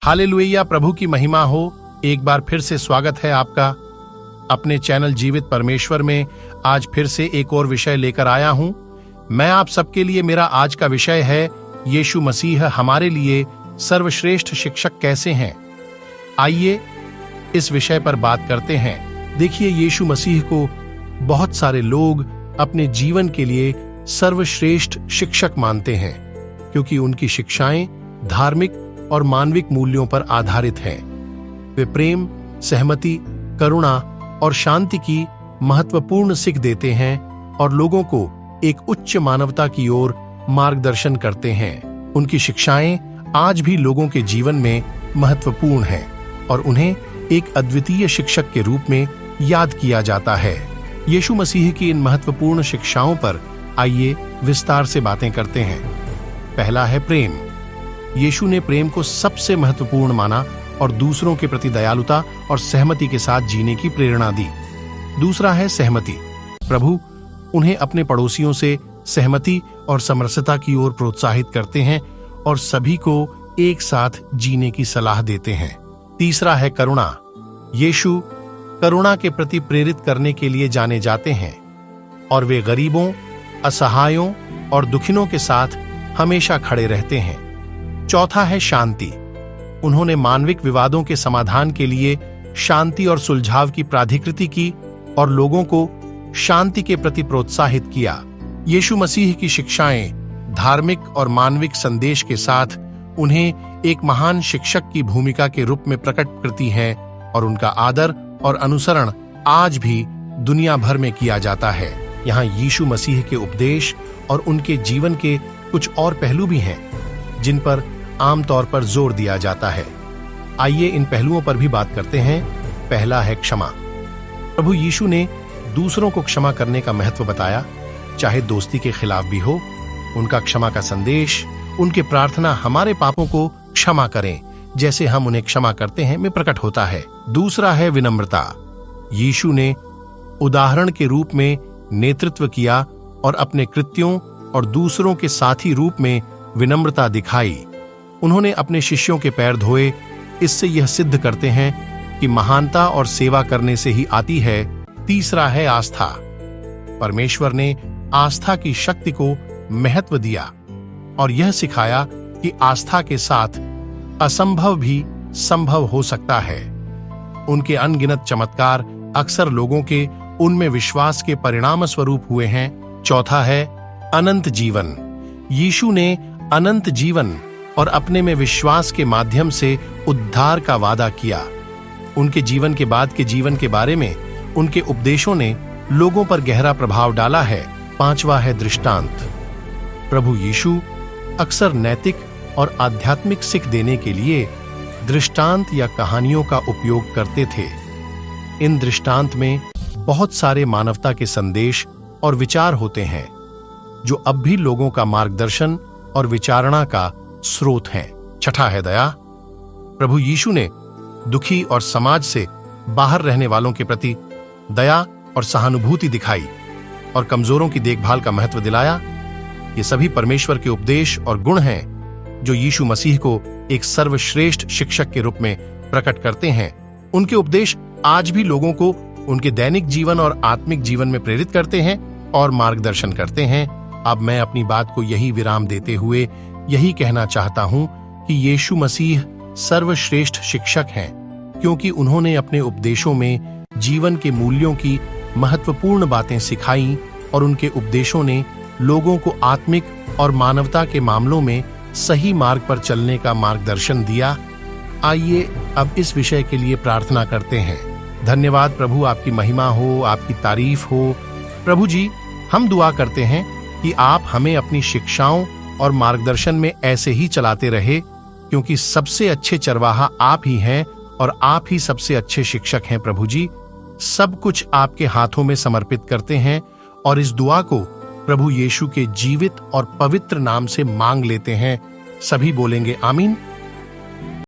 Hallelujah, प्रभु की महिमा हो। एक बार फिर से स्वागत है आपका अपने चैनल जीवित परमेश्वर में। आज फिर से एक और विषय लेकर आया हूं मैं आप सबके लिए। मेरा आज का विषय है यीशु मसीह हमारे लिए सर्वश्रेष्ठ शिक्षक कैसे हैं। आइए इस विषय पर बात करते हैं। देखिए, यीशु मसीह को बहुत सारे लोग अपने जीवन के लिए सर्वश्रेष्ठ शिक्षक मानते हैं, क्योंकि उनकी शिक्षाएं धार्मिक और मानविक मूल्यों पर आधारित हैं। वे प्रेम, सहमति, करुणा और शांति की महत्वपूर्ण सीख देते हैं और लोगों को एक उच्च मानवता की ओर मार्गदर्शन करते हैं। उनकी शिक्षाएं आज भी लोगों के जीवन में महत्वपूर्ण हैं और उन्हें एक अद्वितीय शिक्षक के रूप में याद किया जाता है। यीशु मसीह की इन महत्वपूर्ण शिक्षाओं पर आइए विस्तार से बातें करते हैं। पहला है प्रेम। यीशु ने प्रेम को सबसे महत्वपूर्ण माना और दूसरों के प्रति दयालुता और सहमति के साथ जीने की प्रेरणा दी। दूसरा है सहमति। प्रभु उन्हें अपने पड़ोसियों से सहमति और समरसता की ओर प्रोत्साहित करते हैं और सभी को एक साथ जीने की सलाह देते हैं। तीसरा है करुणा। यीशु करुणा के प्रति प्रेरित करने के लिए जाने जाते हैं और वे गरीबों, असहायों और दुखिनों के साथ हमेशा खड़े रहते हैं। चौथा है शांति। उन्होंने मानविक विवादों के समाधान के लिए शांति और सुलझाव की प्राधिकृति की और लोगों को शांति के प्रति प्रोत्साहित किया। यीशु मसीह की शिक्षाएं धार्मिक और मानविक संदेश के साथ उन्हें एक महान शिक्षक की भूमिका के रूप में प्रकट करती हैं और उनका आदर और अनुसरण आज भी दुनिया भर में किया जाता है। यहाँ यीशु मसीह के उपदेश और उनके जीवन के कुछ और पहलू भी हैं जिन पर आमतौर पर जोर दिया जाता है। आइए इन पहलुओं पर भी बात करते हैं। पहला है क्षमा। प्रभु यीशु ने दूसरों को क्षमा करने का महत्व बताया, चाहे दोस्ती के खिलाफ भी हो। उनका क्षमा का संदेश, उनके प्रार्थना हमारे पापों को क्षमा करें जैसे हम उन्हें क्षमा करते हैं में प्रकट होता है। दूसरा है विनम्रता। यीशु ने उदाहरण के रूप में नेतृत्व किया और अपने कृत्यों और दूसरों के साथी रूप में विनम्रता दिखाई। उन्होंने अपने शिष्यों के पैर धोए। इससे यह सिद्ध करते हैं कि महानता और सेवा करने से ही आती है। तीसरा है आस्था। परमेश्वर ने आस्था की शक्ति को महत्व दिया और यह सिखाया कि आस्था के साथ असंभव भी संभव हो सकता है। उनके अनगिनत चमत्कार अक्सर लोगों के उनमें विश्वास के परिणाम स्वरूप हुए हैं। चौथा है अनंत जीवन। यीशु ने अनंत जीवन और अपने में विश्वास के माध्यम से उद्धार का वादा किया। उनके जीवन के बाद के जीवन के बारे में उनके उपदेशों ने लोगों पर गहरा प्रभाव डाला है। पांचवा है दृष्टांत। प्रभु यीशु अक्सर नैतिक और आध्यात्मिक सीख देने के लिए दृष्टांत या कहानियों का उपयोग करते थे। इन दृष्टांत में बहुत सारे मानवता के संदेश और विचार होते हैं जो अब भी लोगों का मार्गदर्शन और विचारणा का स्रोत हैं। छठा है दया। प्रभु यीशु ने दुखी और समाज से बाहर रहने वालों के प्रति दया और सहानुभूति दिखाई और कमजोरों की देखभाल का महत्व दिलाया। ये सभी परमेश्वर के उपदेश और गुण हैं जो यीशु मसीह को एक सर्वश्रेष्ठ शिक्षक के रूप में प्रकट करते हैं। उनके उपदेश आज भी लोगों को उनके दैनिक जीवन और आत्मिक जीवन में प्रेरित करते हैं और मार्गदर्शन करते हैं। अब मैं अपनी बात को यही विराम देते हुए यही कहना चाहता हूं कि यीशु मसीह सर्वश्रेष्ठ शिक्षक हैं, क्योंकि उन्होंने अपने उपदेशों में जीवन के मूल्यों की महत्वपूर्ण बातें सिखाई और उनके उपदेशों ने लोगों को आत्मिक और मानवता के मामलों में सही मार्ग पर चलने का मार्गदर्शन दिया। आइए अब इस विषय के लिए प्रार्थना करते हैं। धन्यवाद प्रभु, आपकी महिमा हो, आपकी तारीफ हो। प्रभु जी, हम दुआ करते हैं कि आप हमें अपनी शिक्षाओं और मार्गदर्शन में ऐसे ही चलाते रहे, क्योंकि सबसे अच्छे चरवाहा आप ही हैं और आप ही सबसे अच्छे शिक्षक हैं। प्रभु जी, सब कुछ आपके हाथों में समर्पित करते हैं और इस दुआ को प्रभु यीशु के जीवित और पवित्र नाम से मांग लेते हैं। सभी बोलेंगे आमीन।